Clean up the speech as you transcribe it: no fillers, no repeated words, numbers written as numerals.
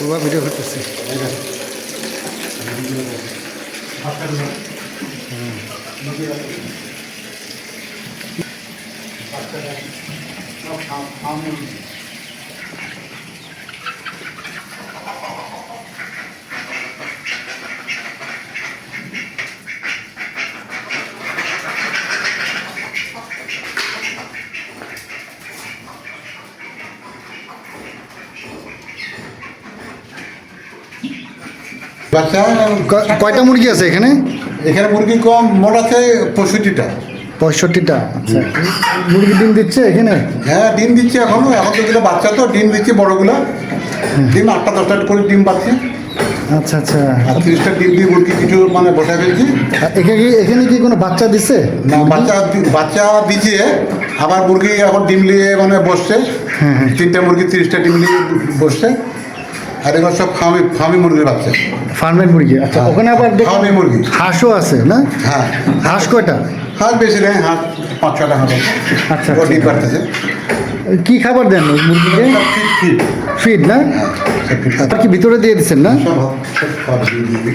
পুরো ভিডিও করতেছি। বাচ্চা কয়টা মুরগি আছে এখানে? এখানে মুরগি কম মোট আছে 65টা। 65টা। আচ্ছা, মুরগি ডিম দিচ্ছে এখানে? হ্যাঁ, ডিম দিচ্ছে এখনো। এখন তো যেটা বাচ্চা তো ডিম দিচ্ছে বড়গুলো। ডিম 8টা 10টা করে ডিম পাচ্ছে। আচ্ছা আচ্ছা। আর 30টা ডিম দিয়ে মুরগি কিছু মানে বসা ফেলছি। এখানে কি কোনো বাচ্চা দিচ্ছে? না, বাচ্চা দিচ্ছে। আবার মুরগি এখন ডিম নিয়ে মানে বসছে। 3টে মুরগি 30টা ডিম নিয়ে বসছে। আর এবার সব ফার্মি মুরগির বাচ্চা। ফার্মের মুরগি। আচ্ছা, ওখানে আবার ফার্মি মুরগি। হাঁসও আছে না? হ্যাঁ। হাঁস কয়টা? হাঁস বেশি নেই, হাঁস 5-6টা হাঁস আছে। আচ্ছা, ও ডিম পারতেছে। কি খাবার দেন মুরগিকে? ফিট। ফিড না? আর কি ভিতরে দিয়ে দিচ্ছেন না? সব খাবার দিয়ে দিবি।